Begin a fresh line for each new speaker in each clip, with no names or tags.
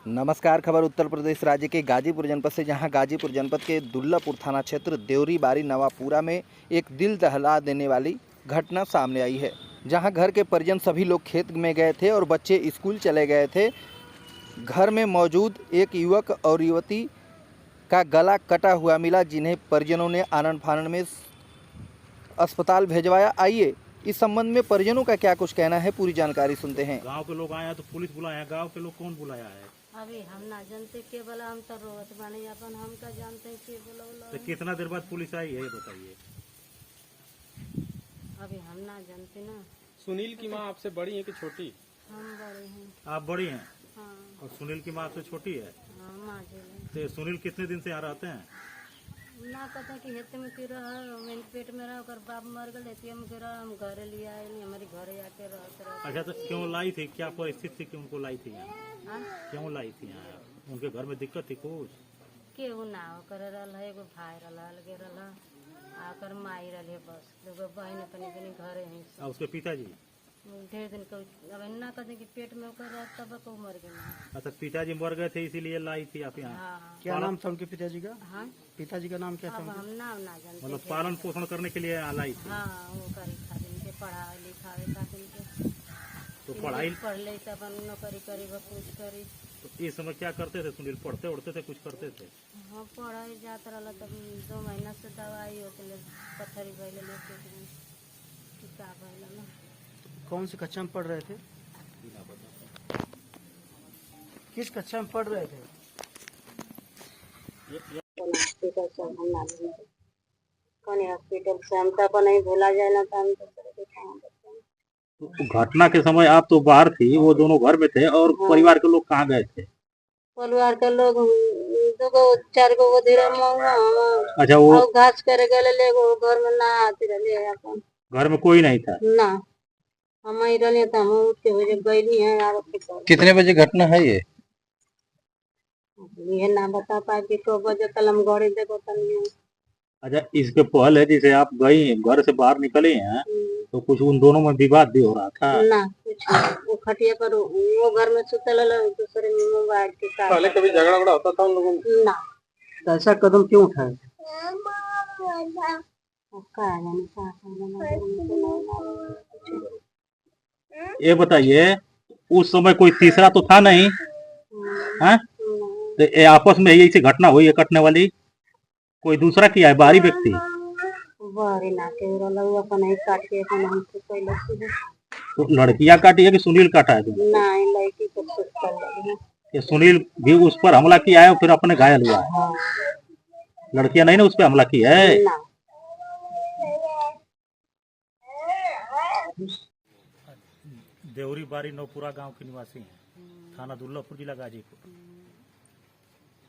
नमस्कार। खबर उत्तर प्रदेश राज्य के गाजीपुर जनपद से, जहां गाजीपुर जनपद के दुल्लापुर थाना क्षेत्र देवरी बारी नवापुरा में एक दिल दहला देने वाली घटना सामने आई है। जहां घर के परिजन सभी लोग खेत में गए थे और बच्चे स्कूल चले गए थे। घर में मौजूद एक युवक और युवती का गला कटा हुआ मिला, जिन्हें परिजनों ने आनन फानन में अस्पताल भेजवाया। आइए इस संबंध में परिजनों का क्या कुछ कहना है, पूरी जानकारी सुनते हैं।
गांव के लोग आए हैं तो पुलिस बुलाया है, गांव के लोग कौन बुलाया है?
अभी हम ना जानते के बोला, हम तो रोवत बानी अपन, हम का जानते हैं के बोला।
तो कितना देर बाद पुलिस आई है ये बताइए।
अभी हम ना जानते ना।
सुनील की माँ आपसे बड़ी है कि छोटी?
हम बड़े हैं।
आप बड़ी हैं?
हाँ।
और सुनील की माँ आपसे छोटी है?
हाँ, माँ जी हैं।
तो सुनील कितने दिन से यहाँ रहते हैं?
ना पता कि हेते में क्यों रहा, मेरे पेट में रहा, और बाप मर गए, हेते में क्यों रहा, हम घरे ले आए नहीं, हमारे घरे आके रहते।
अच्छा, तो क्यों लाई थी? क्या परिस्थिति थी कि उनको लाई थी यहाँ?
हाँ?
क्यों लाई थी यहाँ? उनके घर में दिक्कत थी कुछ?
केहू ना कर रहा है, एगो भाई रहा, अलगे रहा, आकर माई रहे, बस दूगो बहन अपने घरे हैं।
और उसके पिताजी?
ढेर दिन को अब ना कहते कि पेट में होकर रहा, तब को मर गया।
अच्छा, पिताजी मर गए थे इसीलिए लाई थी आप यहाँ?
हाँ।
क्या नाम था उनके पिताजी का?
हाँ?
पिताजी का नाम क्या
अब
था?
हम नाम ना जानते।
मतलब पालन पोषण करने के लिए यहाँ लाई थी?
हाँ, वो करी खातिर के पढ़ाई लिखावे खातिर के।
तो पढ़ाई
पढ़ ले तब अपन नौकरी करी, व कुछ करी।
तो इस समय क्या करते थे सुनील? पढ़ते उड़ते थे, कुछ करते थे?
हाँ, पढ़ाई जाता रहा, तब 2 महीना से दवाई होते पत्थरी भैले का भैल ना।
कौन सी कक्षा में पढ़ रहे थे? किस कक्षा में पढ़ रहे थे?
हॉस्पिटल से हम ना कौन हॉस्पिटल से हम तो अपन नहीं भूला जाए ना, तो हम दूसरे के कहाँ बताएं।
तो घटना के समय आप तो बाहर थी, वो दोनों घर में थे, और परिवार के लोग कहाँ गए थे?
परिवार के लोग 2-4 गो धीरे
अच्छा, वो
घास करे गए ले घर में ना आती रहे अपन।
घर में कोई नहीं था?
ना, हम ही रहे तो हम उठ के वजह गईली हैं यार।
कितने बजे घटना है ये?
ये ना बता पाए कि तो बजे कल हम गौड़ी देखो तनी।
अच्छा, इसके पहले जैसे आप गई घर से बाहर निकले हैं तो कुछ उन दोनों में विवाद भी हो रहा था?
ना कुछ नहीं। वो खटिया पर वो घर में सुतल दूसरे में मोबाइल के साथ।
पहले कभी झगड़ा वगड़ा होता था उन लोगों में?
ना।
तो ऐसा कदम क्यों उठाए?
ये बताइए, उस समय कोई तीसरा तो था नहीं? हाँ? तो ये आपस में यही सी घटना हुई है कटने वाली? कोई दूसरा किया है, बाहरी व्यक्ति?
बाहरी ना के रहल अपन ही काट के अपन हमको पहले से।
तो लड़कियां काटी है कि सुनील काटा है तुम्हें?
नहीं, लड़की को सुतल लगी।
ये सुनील भी उस पर हमला किया है और फिर अपने घायल हुआ है?
हाँ।
लड़कियां नहीं ना उस पर हमला किया है?
ना।
देवरी बारी नवपुरा गांव के निवासी हैं, थाना दुल्लापुर, जिला गाजीपुर।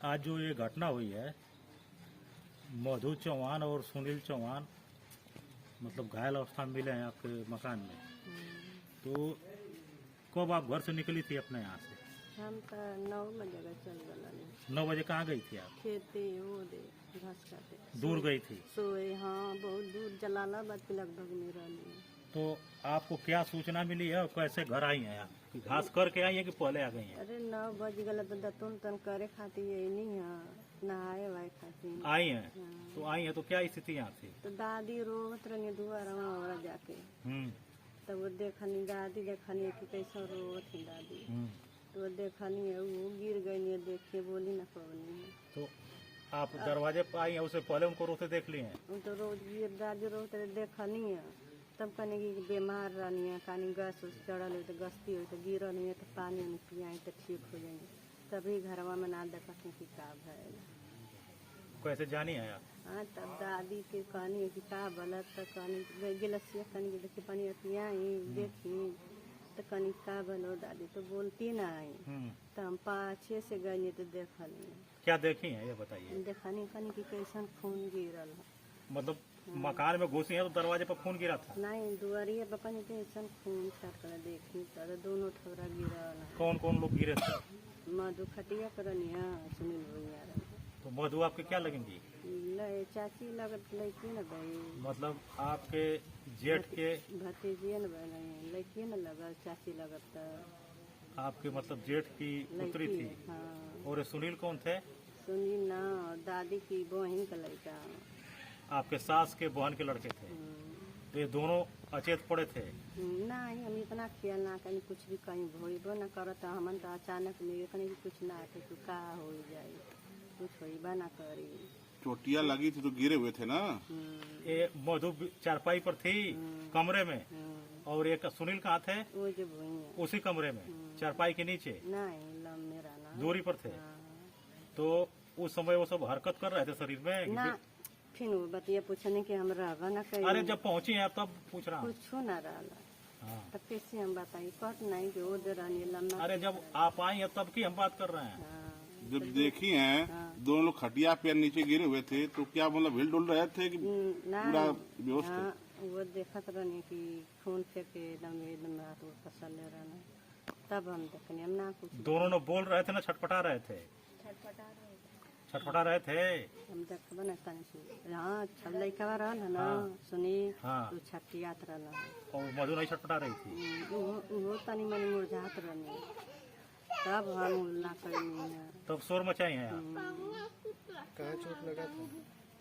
आज जो ये घटना हुई है, मधु चौहान और सुनील चौहान मतलब घायल अवस्था में मिले हैं आपके मकान में। तो कब आप घर से निकली थी अपने यहाँ से?
हम तो 9 बजे चल गए।
9 बजे कहाँ गई थी आप?
खेती वो दे घास काटे।
दूर गई थी?
सोए, हाँ, बहुत दूर जलालाबाद के लगभग में रहनी।
तो आपको क्या सूचना मिली है और कैसे घर आई हैं आप? कि घास करके आई है कि पहले आ गई हैं?
अरे 9 बज गए तो दतुन तन करे खातिर यही नहीं है, नहाए वाए खातिर
आई हैं। तो आई हैं तो क्या स्थिति यहाँ थी?
तो दादी रोवत रही दुआरा वहाँ जाके। तब वो देखनी दादी, देखनी कि कैसा रोवत थी दादी। तो वो देखनी है, वो गिर गई है, देख के बोली ना पवनी है।
तो आप दरवाजे पर आई हैं, उससे पहले उनको रोते देख लिए हैं?
वो तो रोज गिर दादी रोते देखनी है। तब कहने की बीमार रहनी है, कहानी गैस उस चढ़ल है तो गस्ती हो तो गिर नहीं है, तो पानी उन्हें पियाई तो ठीक हो जाएंगे। तभी घरवा में ना देखते कि का भैया
कैसे जानी है आप?
हाँ, तब दादी के कहनी कि का बलत, तो कहनी गिलसिया कहनी कि देखी पानी पियाई देखी, तो कहनी का बलो दादी, तो बोलती ना आई। तो हम पाछे से गए तो देखली।
क्या देखी हैं ये बताइए?
देखनी कहनी कि कैसन खून गिरल है।
मतलब मकान में घुसी है तो दरवाजे पर खून गिरा था?
नहीं, दुआरिया पर कहनी कैसन खून छाट कर देखी तो दोनों ठोरा गिरल है।
कौन कौन लोग गिरे थे?
मधु खटिया करनिया, सुनील भैया।
तो मधु आपके क्या लगेंगी?
चाची लगत लड़की न भाई,
मतलब आपके जेठ के
भतीजिए न बने लड़की न लगल, चाची लगत।
आपके मतलब जेठ की पुत्री थी।
हाँ
और ये सुनील कौन थे?
सुनी ना, और दादी की बहन का लड़का।
आपके सास के बहन के लड़के थे। तो ये दोनों अचेत पड़े थे।
नहीं, हम इतना ख्याल ना कहीं कुछ भी कहीं भोइबो ना करत, हमन तो अचानक में कहीं भी कुछ ना थे तो का हो जाए, कुछ होइबा ना करी।
चोटियां लगी थी तो गिरे हुए थे ना।
ये मधु चारपाई पर थी कमरे में, और एक सुनील कहाँ थे?
वो जो भुइया
उसी कमरे में चारपाई के नीचे
नहीं लम मेरा ना
दूरी पर थे। तो उस समय वो सब हरकत कर रहे थे शरीर में?
ना फिर वो बतिया पूछने के हम रहबा ना कहीं।
अरे जब पहुंची हैं तब पूछ रहा हूँ।
कुछ ना रहला
हाँ।
तब कैसे हम बताई, कट नहीं कि वो दे रहनी लम्बा।
अरे जब आप आई हैं तब की हम बात कर रहे हैं।
हाँ,
जब देखी हैं दोनों लोग खटिया पे नीचे गिरे हुए थे तो क्या मतलब हिल डुल रहे थे कि
ना
पूरा बेहोश थे?
हाँ, वो देखत रहनी कि खून फेंके एकदम रात वो फसल ले रहना, तब हम देखने हम ना कुछ
दोनों ने बोल रहे थे ना, छटपटा रहे थे? छटपटा रहे थे।
हम देखब ना तनी से। हाँ छल लइका रहल है ना सुनी,
हाँ।
तो छटियात रहल।
और मधु नहीं छटपटा रही थी?
वो तनी मनी मुरझात रहनी, तब हम ना करी।
तब शोर मचाई हैं आप?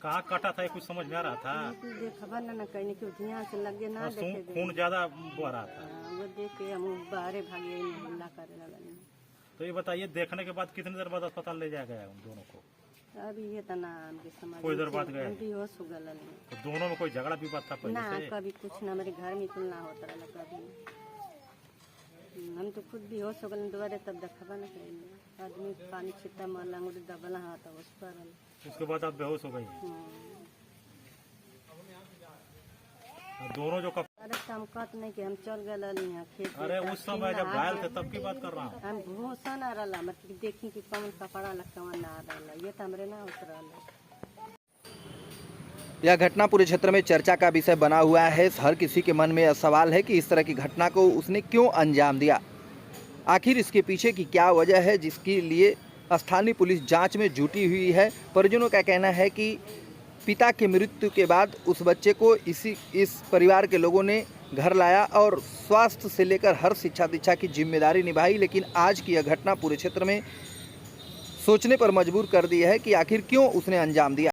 कहाँ काटा था ये कुछ समझ में आ रहा था?
देखब ना कहीं कि ध्यान से लगे ना
और
देखे।
खून ज्यादा बह रहा था।
वो देख के हम बाहरे भागे हल्ला करे लगनी।
तो ये बताइए, देखने के बाद कितनी देर बाद अस्पताल ले जाया गया उन दोनों को?
अभी ये तना हमके समझ
कोई देर बाद गए?
हम भी होश हो गल
तो दोनों में कोई झगड़ा विवाद था पहले
ना,
से?
कभी कुछ ना, हमारे घर में कुल ना होता रहा कभी। हम तो खुद भी होश हो गल दोबारे, तब देखबा ना कहीं आदमी पानी छिट्टा मार अंगूठी दबला हाँ तो उस पर
उसके बाद आप बेहोश हो गई हैं। और दोनों जो
अरे हम कहत नहीं कि हम चल गए यहाँ खेत।
अरे उस समय जब घायल थे तब की बात कर रहा हूँ।
हम भूसा ना रहा मतलब देखी कि कौन कपड़ा लखवा ना रहा, ये तो हमरे ना होत रहा।
यह घटना पूरे क्षेत्र में चर्चा का विषय बना हुआ है। हर किसी के मन में यह सवाल है कि इस तरह की घटना को उसने क्यों अंजाम दिया, आखिर इसके पीछे की क्या वजह है, जिसके लिए स्थानीय पुलिस जांच में जुटी हुई है। परिजनों का कहना है कि पिता की मृत्यु के बाद उस बच्चे को इस परिवार के लोगों ने घर लाया और स्वास्थ्य से लेकर हर शिक्षा दीक्षा की जिम्मेदारी निभाई, लेकिन आज की यह घटना पूरे क्षेत्र में सोचने पर मजबूर कर दी है कि आखिर क्यों उसने अंजाम दिया।